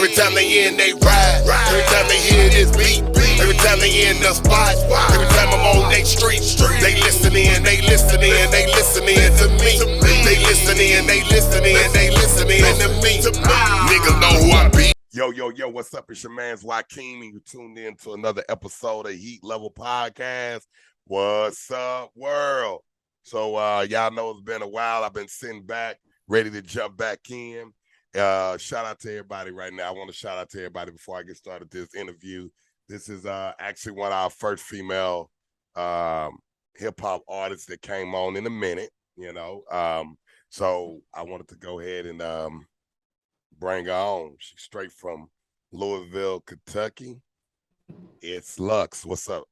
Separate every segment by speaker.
Speaker 1: Every time they in, they ride. Every time they hear this beat. Every time they in the spot. Every time I'm on they street. They listening, they listening, they listening to me. They listening, they listening, they listening to me. Niggas know who I be. Yo, what's up? It's your man's Joaquin, and you tuned in to another episode of Heat Level Podcast. What's up, world? So y'all know it's been a while. I've been sitting back, ready to jump back in. Shout out to everybody right now. I want to shout out to everybody before I get started this interview. This is actually one of our first female hip-hop artists that came on in a minute, you know. So I wanted to go ahead and bring her on. She's straight from Louisville, Kentucky. It's Luxs. What's up?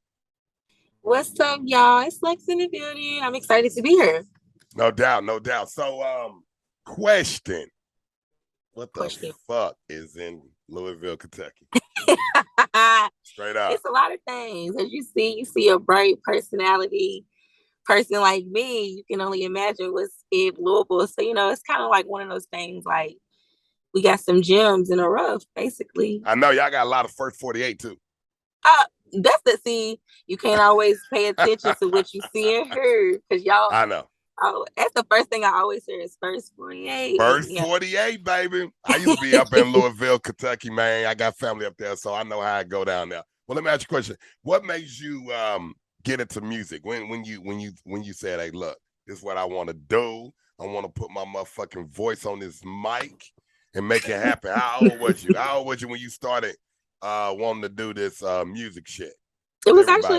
Speaker 2: What's up, y'all? It's Luxs in the building. I'm excited to be here.
Speaker 1: No doubt, no doubt. So, question. What the fuck is in Louisville, Kentucky? Straight up.
Speaker 2: It's a lot of things. As you see a bright personality person like me, you can only imagine what's in Louisville. So, it's kind of like one of those things, like we got some gems in a rough, basically.
Speaker 1: I know y'all got a lot of first 48 too.
Speaker 2: That's the see. You can't always pay attention to what you see and hear because y'all.
Speaker 1: I know.
Speaker 2: Oh, that's the first thing I always hear is first 48.
Speaker 1: First 48, baby. I used to be up in Louisville, Kentucky, man. I got family up there, so I know how I go down there. Well, let me ask you a question. What made you get into music? When you said, "Hey, look, this is what I want to do. I want to put my motherfucking voice on this mic and make it happen." How old was you? How old was you when you started wanting to do this music shit?
Speaker 2: It was actually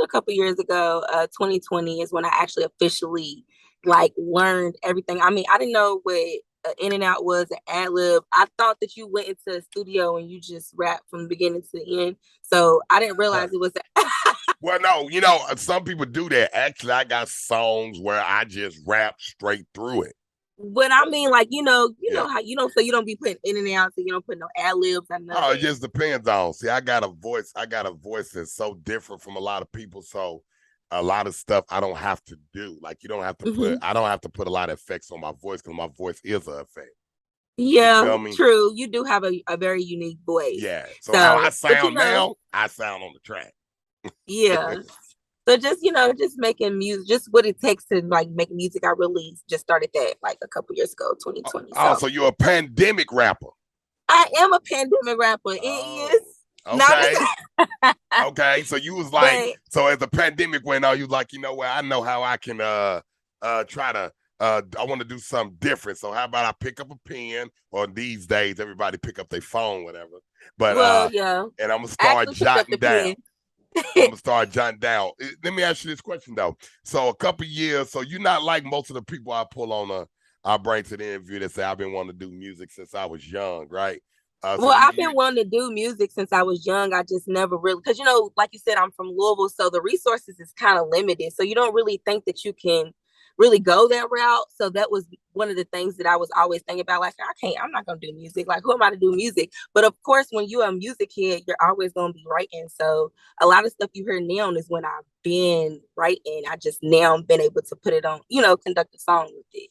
Speaker 2: a couple years ago. 2020 is when I actually officially learned everything. I mean, I didn't know what in and out was, an ad lib. I thought that you went into a studio and you just rap from the beginning to the end. So I didn't realize it was.
Speaker 1: Well, no, some people do that. Actually, I got songs where I just rap straight through it.
Speaker 2: But I mean, how so you don't be putting in and out, so you don't put no ad libs.
Speaker 1: Oh, it just depends on. See, I got a voice that's so different from a lot of people. So a lot of stuff I don't have to do. Like you don't have to I don't have to put a lot of effects on my voice because my voice is an effect.
Speaker 2: Yeah, true. You do have a very unique voice.
Speaker 1: Yeah. So how I sound now, I sound on the track.
Speaker 2: Yeah. So just making music, just what it takes to make music. I really just started that a couple years ago, 2020.
Speaker 1: So you're a pandemic rapper.
Speaker 2: I am a pandemic rapper. It is.
Speaker 1: Okay. Okay. So you was so as the pandemic went on, you was like, you know what? I know how I can try to I want to do something different. So how about I pick up a pen, or these days everybody pick up their phone, whatever. But
Speaker 2: yeah.
Speaker 1: And I'm gonna start jotting down. I'm gonna start jotting down. Let me ask you this question though. So a couple years, so you're not like most of the people I pull on I bring to the interview that say I've been wanting to do music since I was young, right?
Speaker 2: I've been wanting to do music since I was young. I just never really, because like you said, I'm from Louisville, so the resources is kind of limited. So you don't really think that you can really go that route. So that was one of the things that I was always thinking about. I'm not gonna do music. Who am I to do music? But of course, when you're a music kid, you're always gonna be writing. So a lot of stuff you hear now is when I've been writing. I just now been able to put it on, conduct a song with it.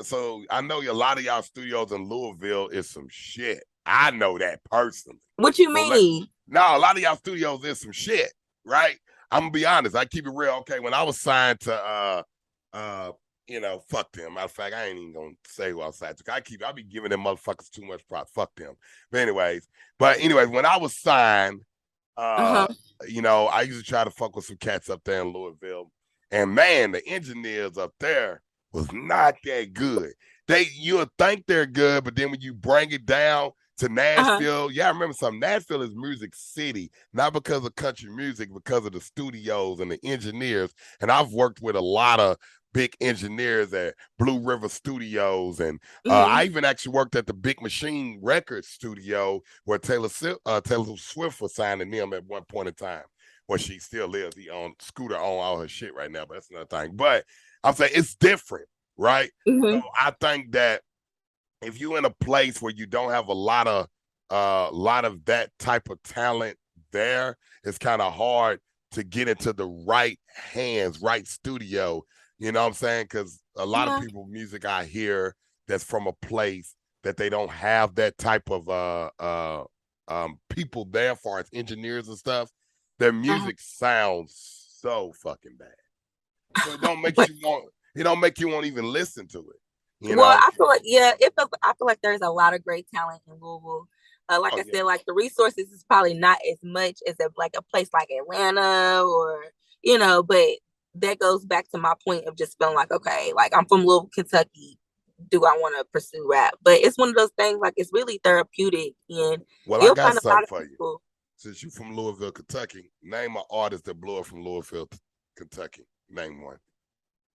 Speaker 1: So I know a lot of y'all studios in Louisville is some shit. I know that personally.
Speaker 2: What you mean?
Speaker 1: No, a lot of y'all studios is some shit, right? I'm gonna be honest. I keep it real. Okay, when I was signed to fuck them. Matter of fact, I ain't even gonna say who I was signed to. I be giving them motherfuckers too much prop. Fuck them. But anyways, when I was signed, I used to try to fuck with some cats up there in Louisville. And man, the engineers up there was not that good. You'll think they're good, but then when you bring it down to Nashville, I remember something. Nashville is music city, not because of country music, because of the studios and the engineers. And I've worked with a lot of big engineers at Blue River Studios, and I even actually worked at the Big Machine Records studio where Taylor Swift was signing them at one point in time. Well, she still lives. He on Scooter on all her shit right now, but that's another thing. But I'm saying it's different, right? So I think that if you're in a place where you don't have a lot of that type of talent there, it's kind of hard to get into the right hands, right studio. You know what I'm saying? Because a lot of people music I hear that's from a place that they don't have that type of people there as far as engineers and stuff, their music sounds so fucking bad. So it don't make you want. It don't make you want to even listen to it. You know?
Speaker 2: I feel like I feel like there's a lot of great talent in Louisville. Like I said, like the resources is probably not as much as a place like Atlanta or but that goes back to my point of just feeling like, okay, like I'm from Louisville, Kentucky. Do I want to pursue rap? But it's one of those things like it's really therapeutic, and
Speaker 1: I got something for you. Since you from Louisville, Kentucky, name an artist that blew up from Louisville, Kentucky. Name one.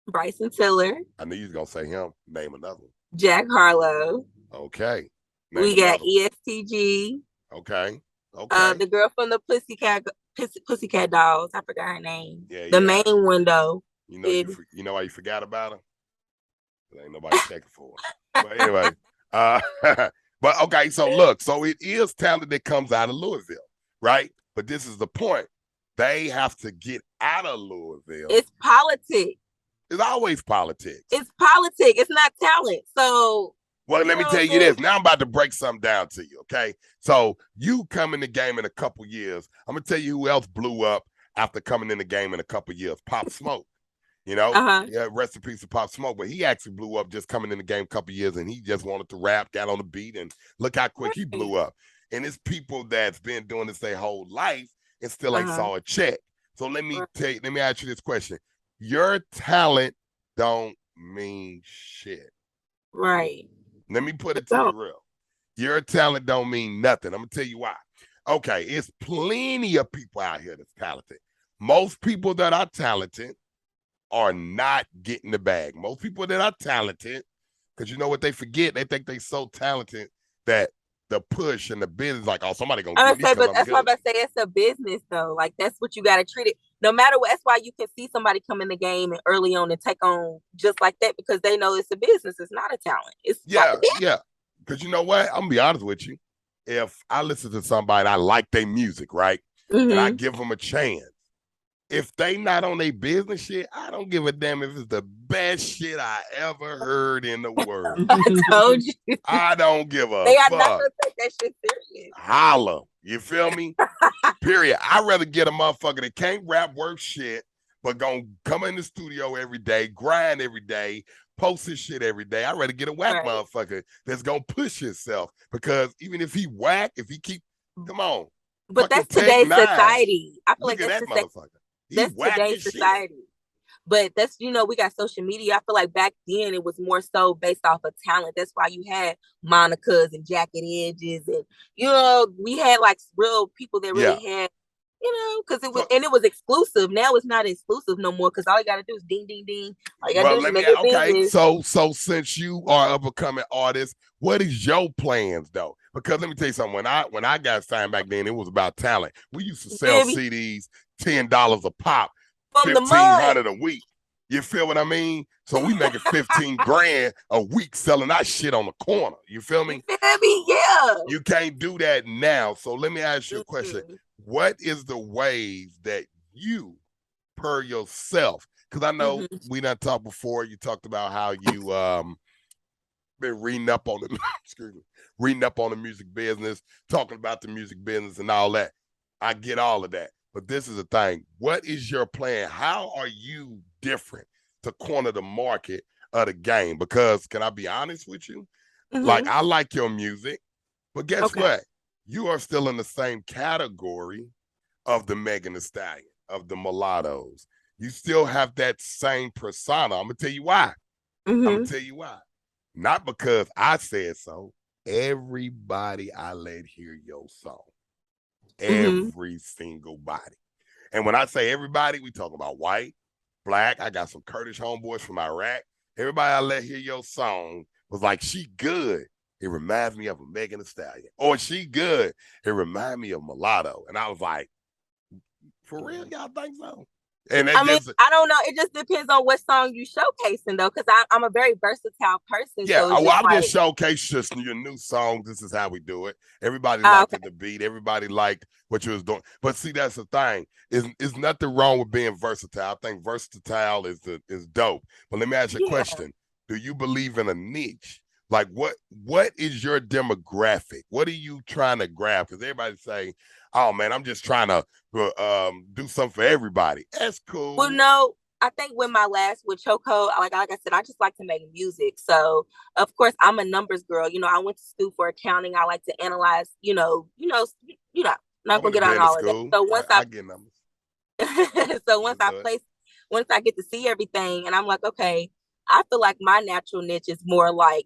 Speaker 2: Bryson Tiller.
Speaker 1: I knew you was gonna say him. Name another one.
Speaker 2: Jack Harlow.
Speaker 1: Okay.
Speaker 2: We got ESTG.
Speaker 1: Okay.
Speaker 2: The girl from the Pussycat Dolls. I forgot her name.
Speaker 1: Yeah.
Speaker 2: The main one though.
Speaker 1: You know why you forgot about her? There ain't nobody checking for her. But anyway, but okay. So look, so it is talent that comes out of Louisville, right? But this is the point. They have to get out of Louisville.
Speaker 2: It's politics.
Speaker 1: It's always politics.
Speaker 2: It's politics. It's not talent. So.
Speaker 1: Well, let me tell you this. Now I'm about to break something down to you, okay? So you come in the game in a couple years. I'm going to tell you who else blew up after coming in the game in a couple years. Pop Smoke, Yeah, rest in peace to Pop Smoke. But he actually blew up just coming in the game a couple years, and he just wanted to rap, got on the beat, and look how quick he blew up. And it's people that's been doing this their whole life and still ain't saw a check. So let me ask you this question. Your talent don't mean shit.
Speaker 2: Right.
Speaker 1: Let me put it to you real. Your talent don't mean nothing. I'm going to tell you why. Okay, it's plenty of people out here that's talented. Most people that are talented are not getting the bag. Most people that are talented, because you know what they forget? They think they so talented that the push and the business, like, oh, somebody going to get me.
Speaker 2: But that's what I'm about to say. It's a business, though. Like, that's what you got to treat it. No matter what, that's why you can see somebody come in the game and early on and take on just like that because they know it's a business. It's not a talent. It's
Speaker 1: yeah. Because you know what? I'm going to be honest with you. If I listen to somebody, I like their music, right? And I give them a chance. If they not on their business shit, I don't give a damn if it's the best shit I ever heard in the world.
Speaker 2: I told you.
Speaker 1: I don't give a fuck.
Speaker 2: They are not going to take that shit serious.
Speaker 1: Holla. You feel me? Period. I'd rather get a motherfucker that can't rap worth shit, but gonna come in the studio every day, grind every day, post his shit every day. I'd rather get a whack motherfucker that's gonna push himself. Because even if he whack, if he keep, come on.
Speaker 2: But that's today's society. I feel like
Speaker 1: that's motherfucker.
Speaker 2: That's today's society. Shit. But that's, we got social media. I feel like back then it was more so based off of talent. That's why you had Monica's and Jacket Edges. And, we had like real people that really had, because it was, and it was exclusive. Now it's not exclusive no more because all you got to do is ding, ding, ding.
Speaker 1: So since you are a becoming artist, what is your plans though? Because let me tell you something. When I got signed back then, it was about talent. We used to sell CDs $10 a pop. $1,500 a week. You feel what I mean? So we making 15 grand a week selling our shit on the corner. You feel me?
Speaker 2: Yeah.
Speaker 1: You can't do that now. So let me ask you a question. What is the ways that you, per yourself, because I know we done talked before. You talked about how you been reading up on the music business, talking about the music business and all that. I get all of that. But this is the thing. What is your plan? How are you different to corner the market of the game? Because can I be honest with you? Like, I like your music, but guess what? You are still in the same category of the Meagan Thee Stallion, of the mulattoes. You still have that same persona. I'm going to tell you why. I'm going to tell you why. Not because I said so. Everybody I let hear your song. Every single body. And when I say everybody, we talk about white, black. I got some Kurdish homeboys from Iraq. Everybody I let hear your song was like, she good. It reminds me of a Meagan Thee Stallion. Or she good. It reminds me of Mulatto. And I was like, for real, y'all think so? And
Speaker 2: I don't know. It just depends on what song you showcasing, though, because I'm a very versatile person.
Speaker 1: Yeah,
Speaker 2: so
Speaker 1: I'm just showcase just your new song. This is how we do it. Everybody liked the beat. Everybody liked what you was doing. But see, that's the thing. Is nothing wrong with being versatile. I think versatile is dope. But let me ask you a question. Do you believe in a niche? Like what is your demographic? What are you trying to grab? Because everybody say, "Oh man, I'm just trying to do something for everybody." That's cool.
Speaker 2: Well, no, I think with Choco, like I said, I just like to make music. So of course I'm a numbers girl. I went to school for accounting. I like to analyze.
Speaker 1: I
Speaker 2: Not gonna
Speaker 1: went to
Speaker 2: get on
Speaker 1: business
Speaker 2: all of that.
Speaker 1: school.
Speaker 2: So once
Speaker 1: I get numbers.
Speaker 2: so
Speaker 1: But
Speaker 2: once I get to see everything, and I'm like, okay, I feel like my natural niche is more like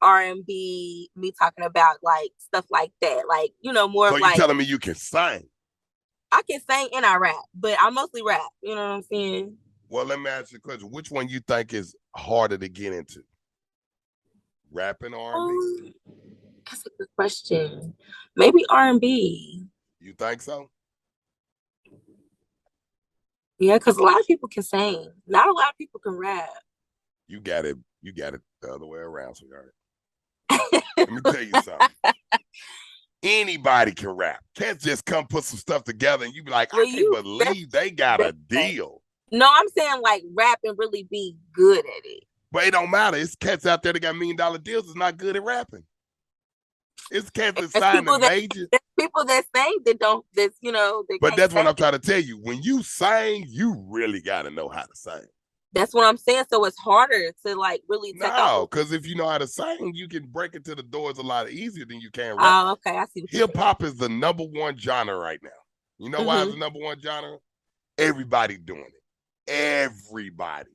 Speaker 2: R&B, me talking about like stuff like that, like more
Speaker 1: so
Speaker 2: of
Speaker 1: you
Speaker 2: like
Speaker 1: telling me you can sing?
Speaker 2: I can sing and I rap, but I mostly rap. You know what I'm saying?
Speaker 1: Well, let me ask you a question. Which one you think is harder to get into? Rapping or R&B?
Speaker 2: That's a good question. Maybe R&B.
Speaker 1: You think so?
Speaker 2: Yeah, because a lot of people can sing. Not a lot of people can rap.
Speaker 1: You got it. You got it the other way around, sweetheart. Let me tell you something. Anybody can rap. Can't just come put some stuff together and you be like,
Speaker 2: Well,
Speaker 1: I can't believe they got a deal.
Speaker 2: No, I'm saying like rap and really be good at it.
Speaker 1: But it don't matter. It's cats out there that got $1 million deals that's not good at rapping. It's cats that sign the major.
Speaker 2: There's people that sing that don't.
Speaker 1: But that's what I'm trying to tell you. When you sing, you really got to know how to sing.
Speaker 2: That's what I'm saying. So it's harder to like really take off.
Speaker 1: No, because if you know how to sing, you can break into the doors a lot easier than you can rap.
Speaker 2: Oh, okay. I see.
Speaker 1: Hip hop is the #1 genre right now. You know why it's the #1 genre? Everybody doing it. Everybody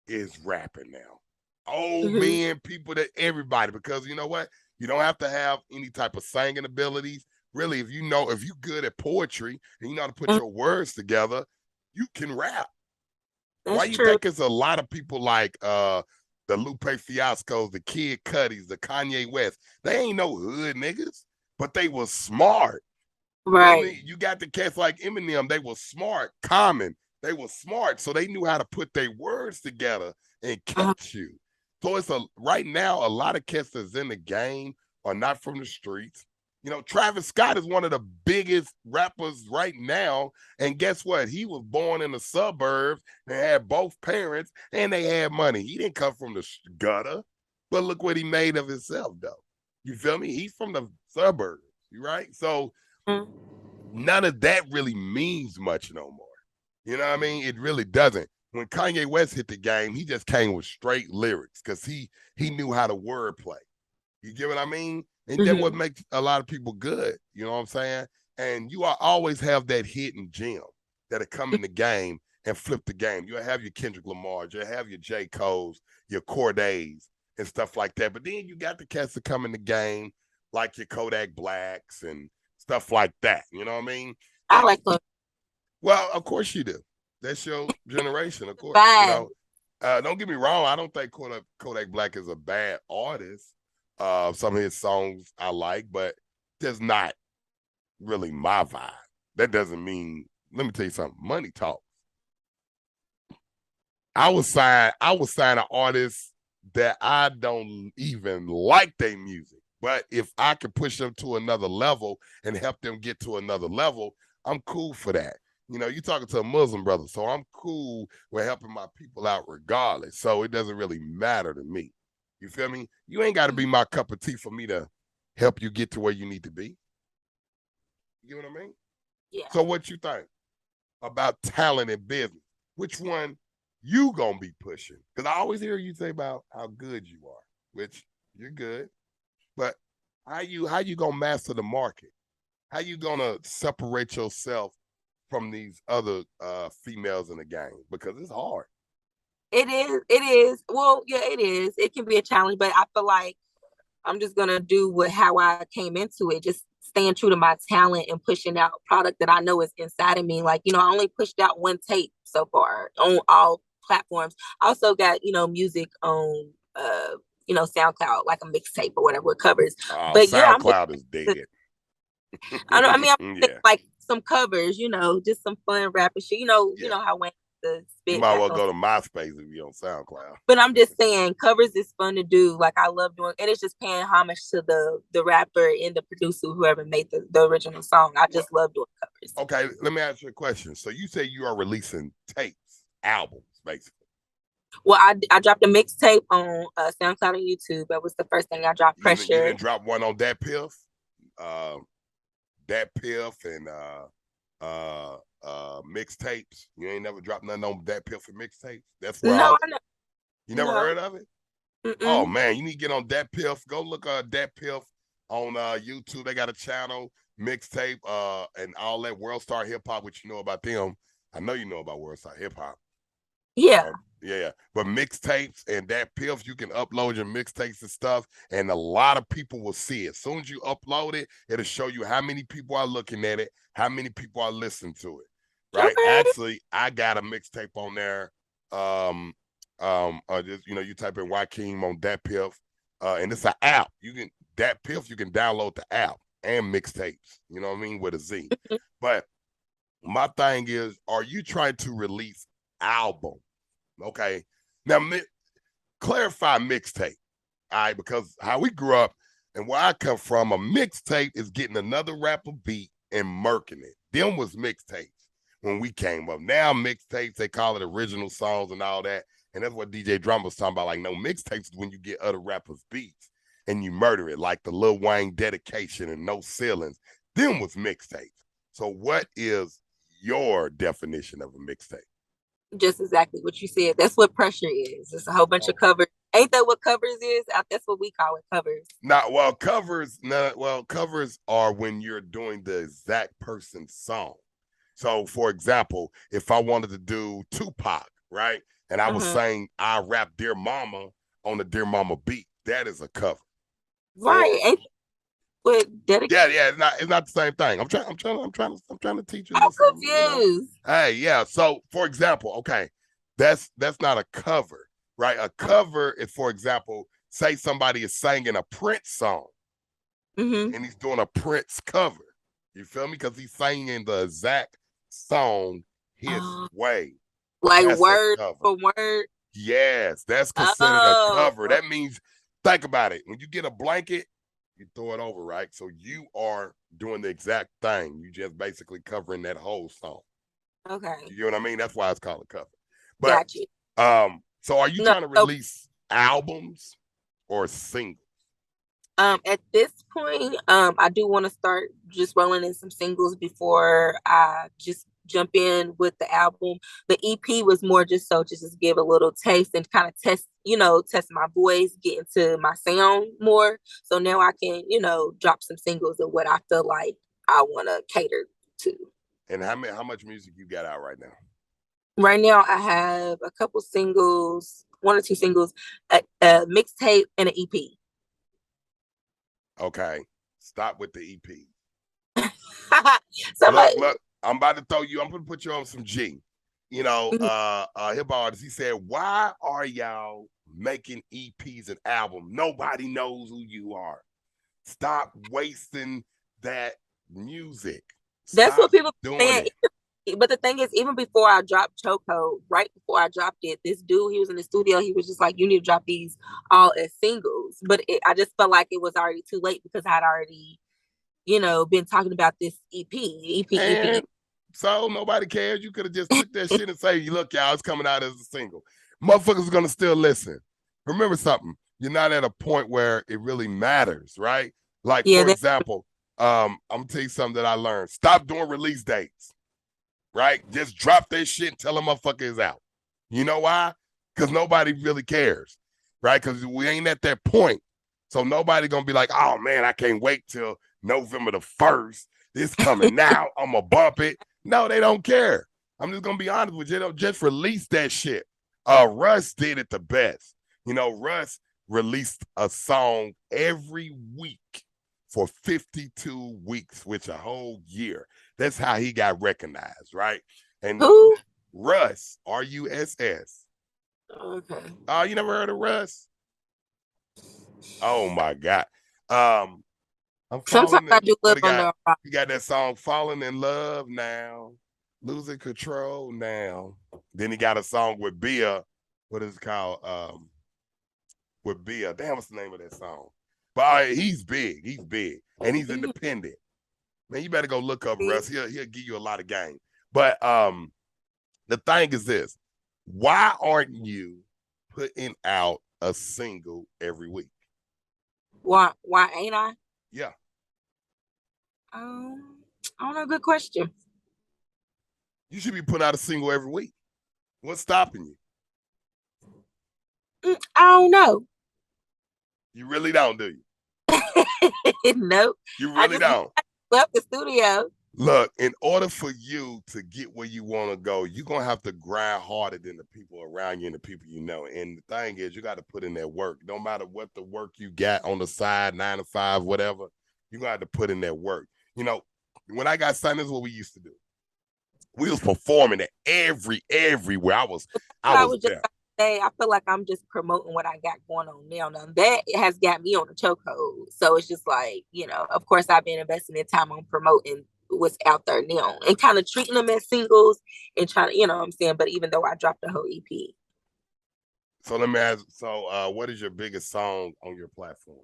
Speaker 1: is rapping now. Old men, people, that everybody, because you know what? You don't have to have any type of singing abilities. Really, if you're good at poetry and you know how to put your words together, you can rap.
Speaker 2: That's
Speaker 1: Why you
Speaker 2: true.
Speaker 1: think it's a lot of people like the Lupe Fiascos, the Kid Cudis, the Kanye West? They ain't no hood niggas, but they was smart.
Speaker 2: Right.
Speaker 1: You know, you got the cats like Eminem, they were smart. Common, they were smart, so they knew how to put their words together and catch you. So right now, a lot of cats that's in the game are not from the streets. Travis Scott is one of the biggest rappers right now. And guess what? He was born in the suburbs and had both parents and they had money. He didn't come from the gutter, but look what he made of himself, though. You feel me? He's from the suburbs, right? So none of that really means much no more. You know what I mean? It really doesn't. When Kanye West hit the game, he just came with straight lyrics because he knew how to wordplay. You get what I mean? And that's what makes a lot of people good. You know what I'm saying? And you always have that hidden gem that'll come in the game and flip the game. You'll have your Kendrick Lamar, you'll have your J. Cole's, your Cordays, and stuff like that. But then you got the cats that come in the game, like your Kodak Blacks and stuff like that. You know what I mean?
Speaker 2: I like them.
Speaker 1: Well, of course you do. That's your generation, of course. Don't get me wrong. I don't think Kodak Black is a bad artist. Some of his songs I like, but that's not really my vibe. That doesn't mean. Let me tell you something. Money talks. I was sign an artist that I don't even like their music, but if I can push them to another level and help them get to another level, I'm cool for that. You're talking to a Muslim brother, so I'm cool with helping my people out regardless. So it doesn't really matter to me. You feel me? You ain't got to be my cup of tea for me to help you get to where you need to be. You know what I mean?
Speaker 2: Yeah.
Speaker 1: So what you think about talent and business? Which one you gonna be pushing? Because I always hear you say about how good you are, which you're good, but how you gonna master the market? How you gonna separate yourself from these other females in the game? Because it's hard.
Speaker 2: It is. Well, yeah, it is. It can be a challenge, but I feel like I'm just gonna do how I came into it, just staying true to my talent and pushing out product that I know is inside of me. Like, I only pushed out one tape so far on all platforms. I also got, music on SoundCloud, like a mixtape or whatever it covers.
Speaker 1: But SoundCloud is dead.
Speaker 2: I'm like some covers, just some fun rapping shit. You know how Wayne the spit.
Speaker 1: You might well go to MySpace if you're on SoundCloud.
Speaker 2: But I'm just saying, covers is fun to do. Like I love doing, and it's just paying homage to the rapper and the producer, whoever made the original song. I just love doing covers.
Speaker 1: Okay, let me ask you a question. So you say you are releasing tapes, albums, basically.
Speaker 2: Well, I dropped a mixtape on SoundCloud and YouTube. That was the first thing I dropped.
Speaker 1: You
Speaker 2: Pressure.
Speaker 1: didn't drop one on that piff, uh, that piff, and mixtapes. You ain't never dropped nothing on that piff and mixtapes. That's where
Speaker 2: No,
Speaker 1: all.
Speaker 2: I know.
Speaker 1: You never
Speaker 2: No.
Speaker 1: heard of it? Oh
Speaker 2: Mm-mm.
Speaker 1: man, you need to get on that piff. Go look that piff on YouTube. They got a channel, mixtape, and all that World Star Hip Hop, which you know about them. I know you know about World Star Hip Hop.
Speaker 2: Yeah.
Speaker 1: Yeah. But mixtapes and that piff, you can upload your mixtapes and stuff, and a lot of people will see it. As soon as you upload it, it'll show you how many people are looking at it, how many people are listening to it. Right.
Speaker 2: Okay.
Speaker 1: Actually, I got a mixtape on there. Just you type in Joaquin on that piff, and it's an app. That piff, you can download the app and mixtapes. You know what I mean, with a Z. But my thing is, are you trying to release album? Okay, now clarify mixtape. All right, because how we grew up and where I come from, a mixtape is getting another rapper beat and murking it. Them was mixtapes when we came up. Now mixtapes, they call it original songs and all that. And that's what DJ Drum was talking about. Like, no, mixtapes is when you get other rappers' beats and you murder it, like the Lil Wayne Dedication and No Ceilings. Them was mixtapes. So what is your definition of a mixtape?
Speaker 2: Just exactly what you said. That's what Pressure is. It's a whole bunch of covers. Ain't that what covers is? That's what we call it, covers.
Speaker 1: Covers are when you're doing the exact person's song. So, for example, if I wanted to do Tupac, right, and I was saying I rap Dear Mama on the Dear Mama beat, that is a cover.
Speaker 2: Right. Ain't with dedication.
Speaker 1: Yeah, it's not the same thing. I'm trying to teach you.
Speaker 2: I'm confused.
Speaker 1: Hey, yeah. So, for example, okay, that's not a cover, right? A cover is, for example, say somebody is singing a Prince song, and he's doing a Prince cover. You feel me? Because he's singing the exact song his way.
Speaker 2: Like that's word for word.
Speaker 1: Yes, that's considered a cover. That means, think about it. When you get a blanket, you throw it over, right? So you are doing the exact thing. You just basically covering that whole song.
Speaker 2: Okay.
Speaker 1: You know what I mean? That's why it's called a cover. But
Speaker 2: got you.
Speaker 1: So are you trying to release albums or singles?
Speaker 2: At this point, I do want to start just rolling in some singles before I just jump in with the album. The EP was more just so to just give a little taste and kind of test my voice, get into my sound more. So now I can, drop some singles of what I feel like I want to cater to.
Speaker 1: And how much music you got out right now?
Speaker 2: Right now, I have a couple singles, 1 or 2 singles, a mixtape, and an EP.
Speaker 1: Okay, stop with the EP.
Speaker 2: Somebody,
Speaker 1: look, I'm about to throw you. I'm gonna put you on some G. Hip hop artist. He said, "Why are y'all making EPs and albums? Nobody knows who you are. Stop wasting that music."
Speaker 2: That's what people saying. But the thing is, even before I dropped Choco, right before I dropped it, this dude, he was in the studio. He was just like, "You need to drop these all as singles." But I just felt like it was already too late because I'd already, been talking about this EP.
Speaker 1: So nobody cares. You could have just took that shit and say, "Look, y'all, it's coming out as a single." Motherfuckers are gonna still listen. Remember something. You're not at a point where it really matters, right? Like, for example, I'm gonna tell you something that I learned. Stop doing release dates. Right? Just drop that shit and tell a motherfucker is out. You know why? Because nobody really cares. Right? Because we ain't at that point. So nobody gonna be like, "Oh man, I can't wait till November the 1st. It's coming now. I'm gonna bump it." No, they don't care. I'm just gonna be honest with you. They don't just release that shit. Russ did it the best. Russ released a song every week for 52 weeks, which a whole year. That's how he got recognized, right? And
Speaker 2: who?
Speaker 1: Russ, R-U-S-S.
Speaker 2: Okay.
Speaker 1: Oh, you never heard of Russ? Oh my God.
Speaker 2: Sometimes I do live on the.
Speaker 1: He got that song "Falling in Love Now," "Losing Control Now." Then he got a song with Bia. What is it called? With Bia. Damn, what's the name of that song? But he's big. He's big, and he's independent. Man, you better go look up Russ. He'll give you a lot of game. But the thing is this: why aren't you putting out a single every week?
Speaker 2: Why ain't I?
Speaker 1: Yeah.
Speaker 2: I don't know. Good question.
Speaker 1: You should be putting out a single every week. What's stopping you?
Speaker 2: I don't know.
Speaker 1: You really don't, do you?
Speaker 2: Nope.
Speaker 1: You
Speaker 2: I
Speaker 1: really
Speaker 2: just
Speaker 1: don't.
Speaker 2: left the studio.
Speaker 1: Look, in order for you to get where you want to go, you're going to have to grind harder than the people around you and the people you know. And the thing is, you got to put in that work. No matter what the work you got on the side, 9 to 5, whatever, you're going to have to put in that work. You know, when I got signed, this is what we used to do. We was performing at everywhere. I was there.
Speaker 2: Say, I feel like I'm just promoting what I got going on now. Now that has got me on a chokehold. So it's just like, of course I've been investing in time on promoting what's out there now and kind of treating them as singles and trying to, what I'm saying? But even though I dropped the whole EP.
Speaker 1: So let me ask, what is your biggest song on your platform?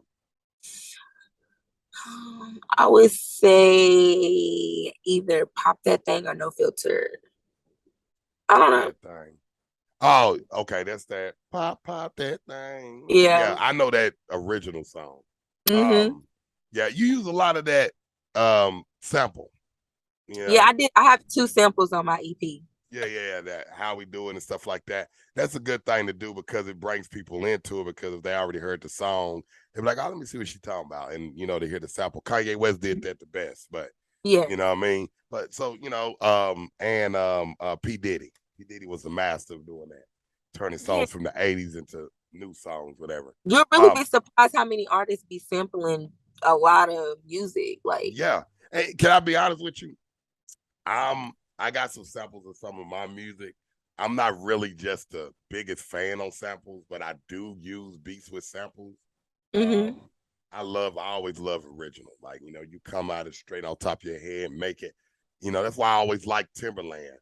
Speaker 2: I would say either Pop That Thing or No Filter. I don't know.
Speaker 1: That thing. Oh, okay, that's that. Pop that thing.
Speaker 2: Yeah,
Speaker 1: I know that original song.
Speaker 2: mm-hmm.
Speaker 1: Yeah, you use a lot of that sample.
Speaker 2: Yeah, I did. I have 2 samples on my EP.
Speaker 1: Yeah, that how we do it and stuff like that. That's a good thing to do because it brings people into it, because if they already heard the song, they're like, oh, let me see what she's talking about. And, they hear the sample. Kanye West did that the best, but,
Speaker 2: yeah,
Speaker 1: you know what I mean? But so, P. Diddy. P. Diddy was the master of doing that, turning songs from the 80s into new songs, whatever.
Speaker 2: You'll really be surprised how many artists be sampling a lot of music. Like,
Speaker 1: yeah. Hey, can I be honest with you? I got some samples of some of my music. I'm not really just the biggest fan on samples, but I do use beats with samples.
Speaker 2: mm-hmm.
Speaker 1: I always love original. Like, you come out of straight on top of your head, make it. That's why I always like Timberland.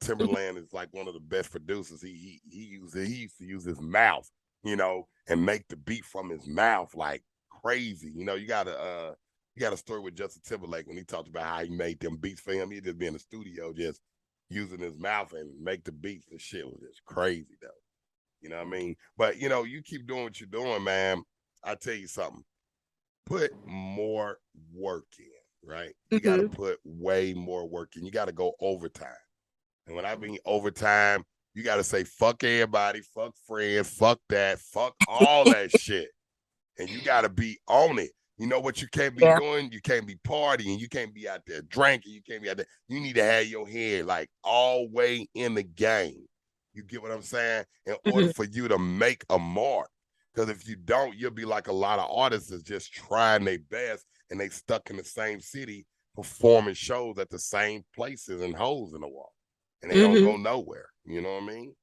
Speaker 1: Timberland is like one of the best producers. He used to use his mouth, and make the beat from his mouth like crazy. You got a story with Justin Timberlake when he talked about how he made them beats for him. He'd just be in the studio just using his mouth and make the beats. The shit was just crazy though. You know what I mean? But you keep doing what you're doing, man. I tell you something. Put more work in, right? You got to put way more work in. You got to go overtime. And when I mean overtime, you got to say, fuck everybody, fuck friends, fuck that, fuck all that shit. And you got to be on it. You know what you can't be doing? You can't be partying. You can't be out there drinking. You can't be out there. You need to have your head like all way in the game. You get what I'm saying? In order for you to make a mark. Because if you don't, you'll be like a lot of artists that's just trying their best and they stuck in the same city performing shows at the same places and holes in the wall. And they don't go nowhere. You know what I mean?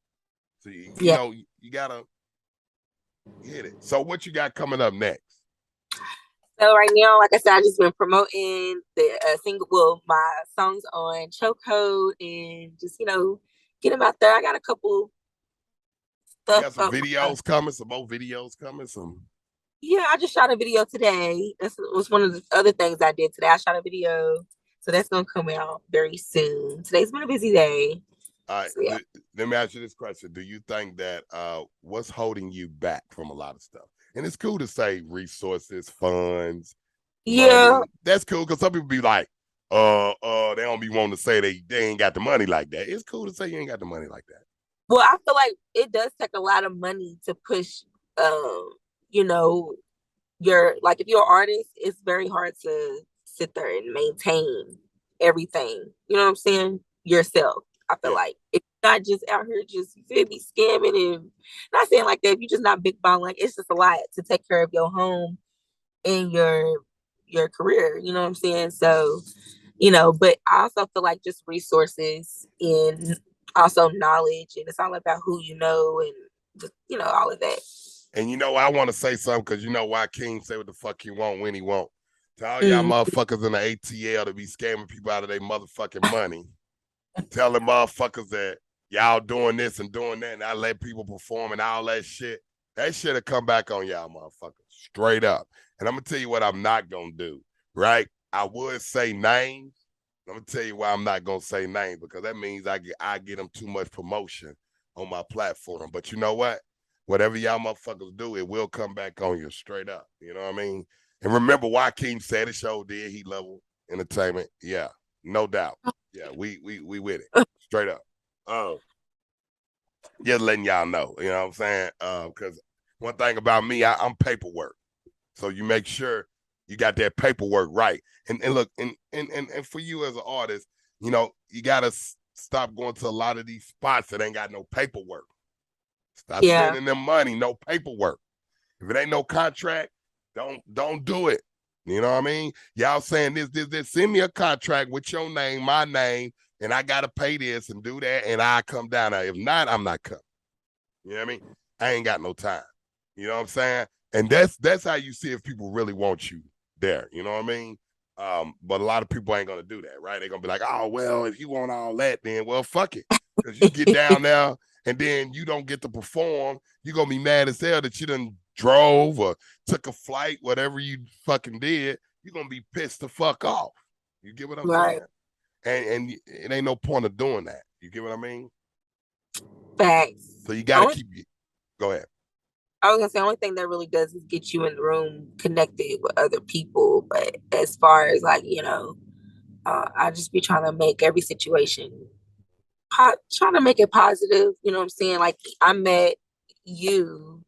Speaker 1: So, you got to hit it. So what you got coming up next?
Speaker 2: So right now, like I said, I just been promoting the single, my songs on Chokehold and just, get them out there. I got a couple stuff.
Speaker 1: You got some videos coming, some more videos coming,
Speaker 2: Yeah, I just shot a video today. That was one of the other things I did today. I shot a video. So that's going to come out very soon. Today's been a busy day.
Speaker 1: All right. So, yeah. Let me ask you this question. Do you think that what's holding you back from a lot of stuff? And it's cool to say resources, funds.
Speaker 2: Yeah.
Speaker 1: Money. That's cool because some people be like, they don't be wanting to say they ain't got the money like that. It's cool to say you ain't got the money like that.
Speaker 2: Well, I feel like it does take a lot of money to push, if you're an artist, it's very hard to sit there and maintain everything. You know what I'm saying? Yourself. I feel like if you're not just out here just be scamming and not saying like that, if you're just not big ball, like it's just a lot to take care of your home and your career. You know what I'm saying? So, but I also feel like just resources and also knowledge, and it's all about who you know and just, all of that.
Speaker 1: And I want to say something because why King say what the fuck he want when he want. To all y'all motherfuckers in the ATL to be scamming people out of their motherfucking money, telling motherfuckers that y'all doing this and doing that, and I let people perform and all that shit. That shit will come back on y'all motherfuckers, straight up. And I'm going to tell you what I'm not going to do, right? I would say names. I'm going to tell you why I'm not going to say names, because that means I get them too much promotion on my platform. But you know what? whatever y'all motherfuckers do, it will come back on you straight up. You know what I mean? And remember, Joaquin said the show did heat level entertainment. Yeah, no doubt. Yeah, we with it straight up. Just letting y'all know. You know what I'm saying? Because one thing about me, I'm paperwork. So you make sure you got that paperwork right. And look, and for you as an artist, you know, you gotta stop going to a lot of these spots that ain't got no paperwork. Stop spending them money, no paperwork. If it ain't no contract, don't do it. You know what I mean? Y'all saying this. Send me a contract with your name, my name, and I gotta pay this and do that, and I come down there. If not, I'm not coming. You know what I mean? I ain't got no time. You know what I'm saying? And that's how you see if people really want you there. You know what I mean? But a lot of people ain't gonna do that, right? They're gonna be like, oh well, if you want all that, then well, fuck it. Because you get down there and then you don't get to perform, you're gonna be mad as hell that you done drove or took a flight, whatever you fucking did, you're gonna be pissed the fuck off. You get what I'm saying? And it ain't no point of doing that. You get what I mean?
Speaker 2: Facts.
Speaker 1: So you gotta keep it. Go ahead.
Speaker 2: I was gonna say, the only thing that really does is get you in the room connected with other people. But as far as like, you know, I just be trying to make every situation, trying to make it positive. You know what I'm saying? Like, I met you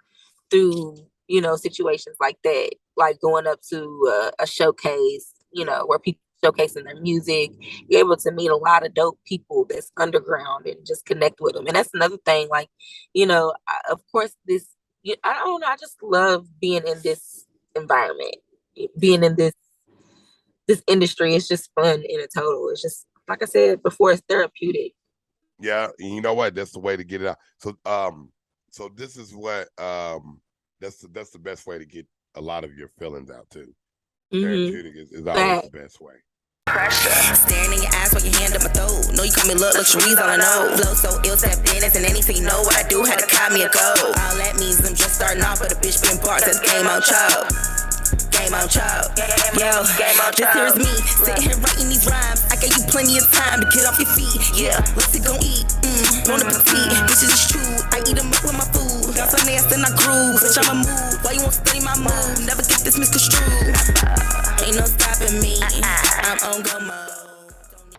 Speaker 2: through, you know, situations like that, like going up to a showcase, you know, where people showcasing their music. You're able to meet a lot of dope people that's underground and just connect with them. And that's another thing, like, you know, of course, I don't know, I just love being in this environment, being in this industry. It's just fun in a total. It's just, like I said before, it's therapeutic.
Speaker 1: Yeah, and you know what? That's the way to get it out. So this is what that's the best way to get a lot of your feelings out too. Therapeutic is always the best way.
Speaker 3: Pressure. Staring in your eyes while your hand up my throat. Know you call me luxuries, all I know. Flow so ill, step in, and anything you know what I do, had to call me a gold. All that means I'm just starting off, but a bitch been part of the game on chop. Game on chop. Yo, this here's me, sitting here writing these rhymes. I gave you plenty of time to get off your feet. Yeah, let's go eat. Bon appetit. Bitches is true, I eat them up with my food. Got some nasty and I groove, bitch I'm a move. Why you won't study my move? Never get this misconstrued. Ain't no stopping me. I'm on go mode.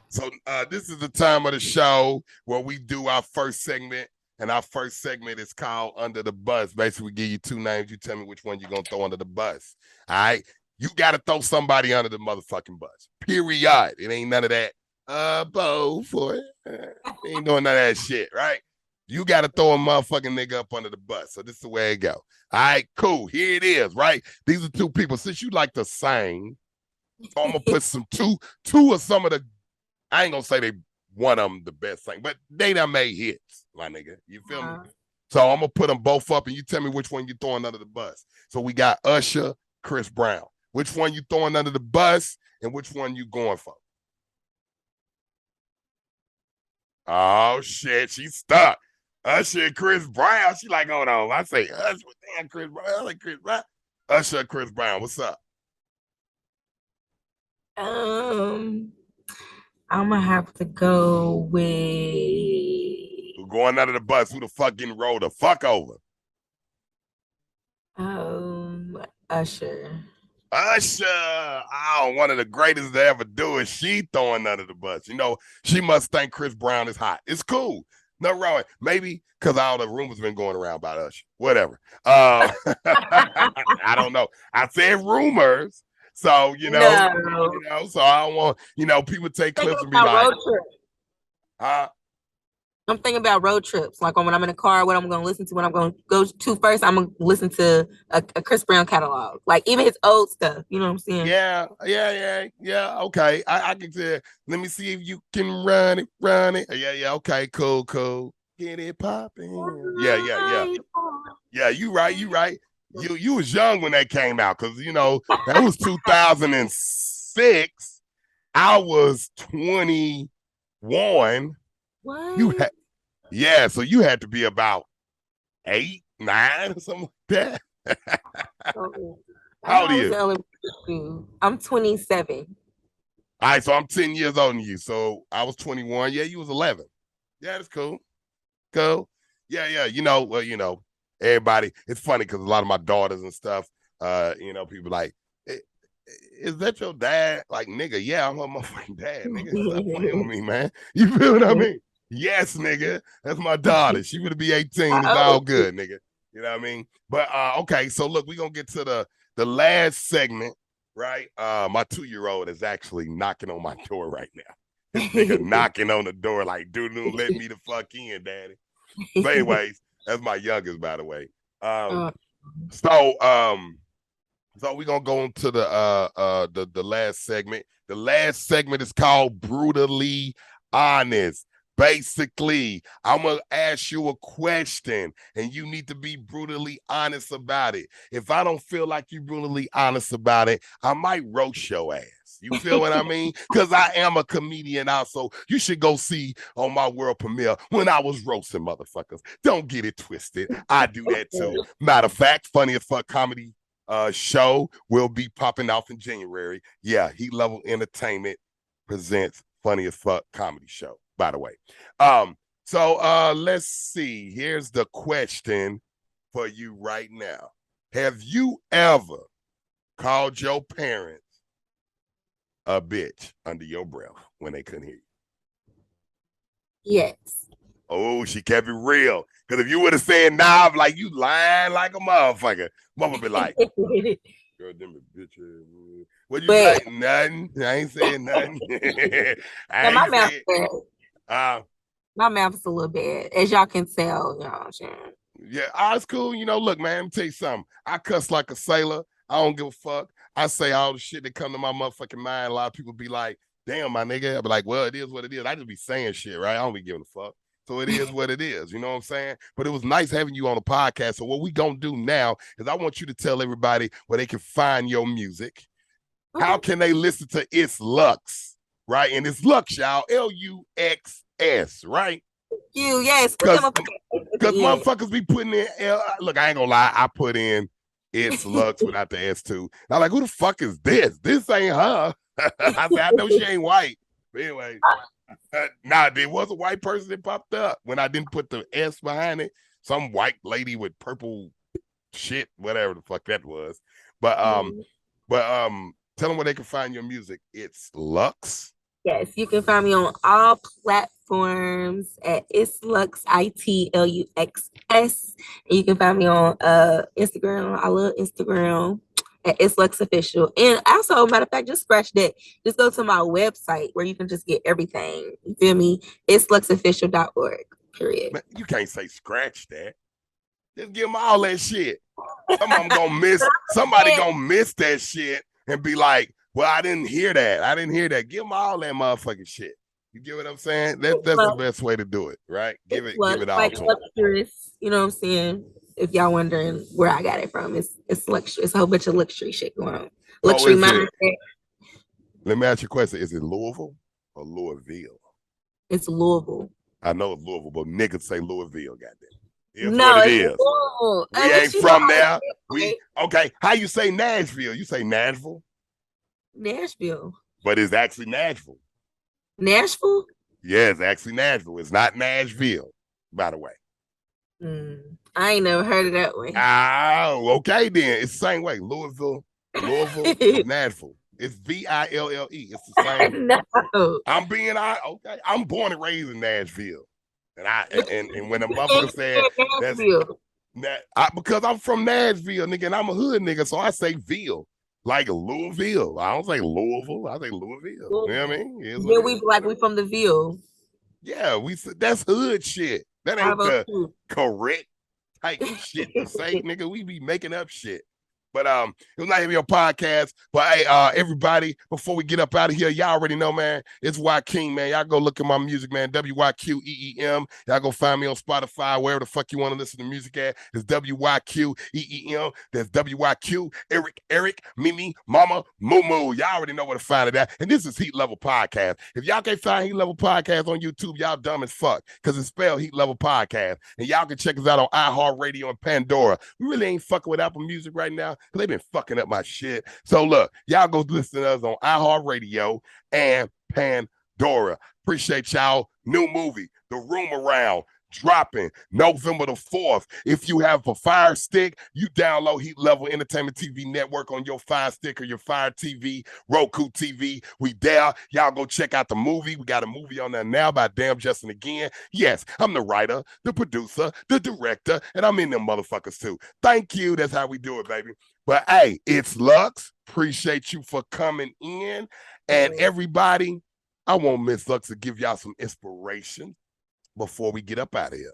Speaker 1: So this is the time of the show where we do our first segment, and our first segment is called Under the Bus. Basically, we give you two names. You tell me which one you're gonna throw under the bus. All right, you got to throw somebody under the motherfucking bus. Period. It ain't none of that. Bo for it. Ain't doing none of that shit, right? You got to throw a motherfucking nigga up under the bus. So this is the way it go. All right, cool. Here it is, right? These are two people. Since you like to sing, so I'm gonna put some two of some of the. I ain't gonna say they one of them the best thing, but they done made hits, my nigga. You feel me? So I'm gonna put them both up, and you tell me which one you throwing under the bus. So we got Usher, Chris Brown. Which one you throwing under the bus, and which one you going for? Oh shit, she's stuck. Usher and Chris Brown. She like, hold on. I say Usher, damn Chris Brown. I like Chris Brown. Usher and Chris Brown. What's up?
Speaker 2: I'm gonna have to go with
Speaker 1: going under the bus. Who the fuck getting rolled the fuck over?
Speaker 2: Usher.
Speaker 1: Oh, one of the greatest to ever do it. She throwing under the bus. You know, she must think Chris Brown is hot. It's cool. No wrong. Maybe because all the rumors been going around about Usher. Whatever. I don't know. I said rumors. So, so I don't want, people take clips and be like, huh?
Speaker 2: I'm thinking about road trips. Like when I'm in a car, what I'm going to listen to, when I'm going to go to first, I'm going to listen to a Chris Brown catalog. Like even his old stuff. You know what I'm saying?
Speaker 1: Yeah. Okay. I can say, let me see if you can run it. Yeah. Okay. Cool. Get it popping. Yeah. Yeah, you right. You was young when that came out because that was 2006. I was 21.
Speaker 2: What?
Speaker 1: So you had to be about 8, 9 or something like that. How old are
Speaker 2: you? I'm 27.
Speaker 1: All right, so I'm 10 years older than you. So I was 21. Yeah, you was 11. Yeah, that's cool. Cool. Yeah. everybody. It's funny because a lot of my daughters and stuff, people like, is that your dad? Like, nigga, yeah, I'm her motherfucking dad, nigga. Stop playing with me, man. You feel what I mean? Yes, nigga. That's my daughter. She would be 18. It's all good, nigga. You know what I mean? But okay, so look, we're gonna get to the last segment, right? My 2-year-old is actually knocking on my door right now. This nigga knocking on the door like, dude, let me the fuck in, daddy. But anyways, that's my youngest, by the way. So we're gonna go into the last segment. The last segment is called Brutally Honest. Basically, I'm gonna ask you a question and you need to be brutally honest about it. If I don't feel like you're brutally honest about it, I might roast your ass. You feel what I mean? Because I am a comedian also. You should go see on my world premiere when I was roasting motherfuckers. Don't get it twisted. I do that too. Matter of fact, Funny as Fuck comedy show will be popping off in January. Yeah, Heat Level Entertainment presents Funny as Fuck comedy show, by the way. So let's see. Here's the question for you right now. Have you ever called your parents a bitch under your breath when they couldn't hear you?
Speaker 2: Yes.
Speaker 1: Oh, she kept it real. Because if you would have said nah, I'm like, you lying like a motherfucker. Mama be like, girl, them a bitch. What you say? Nothing. I ain't saying nothing.
Speaker 2: My mouth is a little bad, as y'all can tell. You know what I'm saying?
Speaker 1: Yeah, it's cool. Look, man, let me tell you something. I cuss like a sailor. I don't give a fuck. I say all the shit that come to my motherfucking mind. A lot of people be like, damn, my nigga. I be like, well, it is what it is. I just be saying shit, right? I don't be giving a fuck. So it is what it is. You know what I'm saying? But it was nice having you on the podcast. So what we gonna do now is I want you to tell everybody where they can find your music. Okay. How can they listen to It's Luxs, right? And it's Luxs, y'all. Luxs, right?
Speaker 2: Yes.
Speaker 1: Because motherfuckers be putting in look, I ain't gonna lie, I put in It's Luxs without the S2. I'm like, who the fuck is this? This ain't her. I said, I know she ain't white. But anyway, there was a white person that popped up when I didn't put the S behind it. Some white lady with purple shit, whatever the fuck that was. But tell them where they can find your music. It's Luxs.
Speaker 2: Yes, you can find me on all platforms at It's Luxs, ITLUXS. And you can find me on Instagram. I love Instagram at It's Luxs Official. And also, matter of fact, just scratch that. Just go to my website where you can just get everything. You feel me? It's luxsofficial.org. Period.
Speaker 1: Man, you can't say scratch that. Just give them all that shit. Some of them gonna miss. Somebody gonna miss that shit and be like, well, I didn't hear that. Give them all that motherfucking shit. You get what I'm saying? That's the best way to do it, right? Give it all
Speaker 2: like
Speaker 1: to
Speaker 2: luxurious, you know what I'm saying? If y'all wondering where I got it from, it's luxury. It's a whole bunch of luxury shit going on. Luxury mindset.
Speaker 1: Let me ask you a question. Is it Louisville or Louisville?
Speaker 2: It's Louisville.
Speaker 1: I know it's Louisville, but niggas say Louisville, goddamn. It's
Speaker 2: no,
Speaker 1: what it
Speaker 2: it's
Speaker 1: is.
Speaker 2: Louisville.
Speaker 1: We ain't from there. Okay. How you say Nashville? You say Nashville?
Speaker 2: Nashville.
Speaker 1: But it's actually Nashville.
Speaker 2: Nashville?
Speaker 1: Yeah, it's actually Nashville. It's not Nashville, by the way.
Speaker 2: I ain't never heard of that way.
Speaker 1: Oh, okay then. It's the same way. Louisville, Nashville. It's Ville. It's the same.
Speaker 2: No.
Speaker 1: I'm being okay. I'm born and raised in Nashville. And when a motherfucker said because I'm from Nashville, nigga, and I'm a hood nigga, so I say Ville. Like Louisville. I don't say Louisville. I say Louisville. You know what I mean?
Speaker 2: Yeah, we from the Ville.
Speaker 1: Yeah, that's hood shit. That ain't the correct type of shit to say, nigga. We be making up shit. But it was not even your podcast. But hey, everybody, before we get up out of here, y'all already know, man, it's Y King, man. Y'all go look at my music, man. WYQEEM. Y'all go find me on Spotify, wherever the fuck you want to listen to music at. It's WYQEEM. There's WYQ, Eric, Mimi, Mama, Moo. Y'all already know where to find it at. And this is Heat Level Podcast. If y'all can't find Heat Level Podcast on YouTube, y'all dumb as fuck, because it's spelled Heat Level Podcast. And y'all can check us out on iHeartRadio and Pandora. We really ain't fucking with Apple Music right now. They've been fucking up my shit. So look, y'all go listen to us on iHeartRadio and Pandora. Appreciate y'all. New movie, The Room Around. dropping November the 4th. If you have a Fire Stick, you download Heat Level Entertainment TV Network on your Fire Stick or your Fire TV, Roku TV. We there. Y'all go check out the movie. We got a movie on there now by Damn Justin Again. Yes, I'm the writer, the producer, the director, and I'm in them motherfuckers too. Thank you. That's how we do it, baby. But hey, it's Luxs. Appreciate you for coming in. And everybody, I want Miss Luxs to give y'all some inspiration before we get up out of here.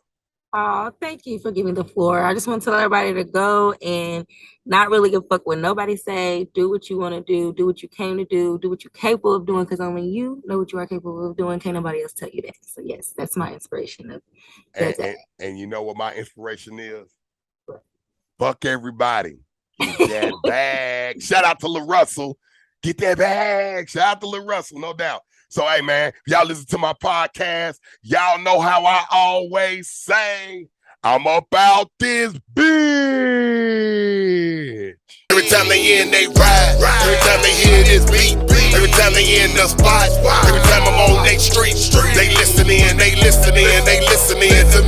Speaker 2: Oh, thank you for giving the floor. I just want to tell everybody to go and not really give a fuck what nobody say. Do what you want to do what you came to do what you're capable of doing, because only you know what you are capable of doing. Can't nobody else tell you that. So yes, that's my inspiration.
Speaker 1: And you know what my inspiration is? What? Fuck everybody. Get that bag. Shout out to Lil Russell. Get that bag. Shout out to Lil Russell, no doubt. So, hey, man, if y'all listen to my podcast, y'all know how I always say, I'm about this bitch. Every time they in, they ride. Every time they hear this beat. Every time they in the spot. Every time I'm on they street. They listening to me. They listening to me.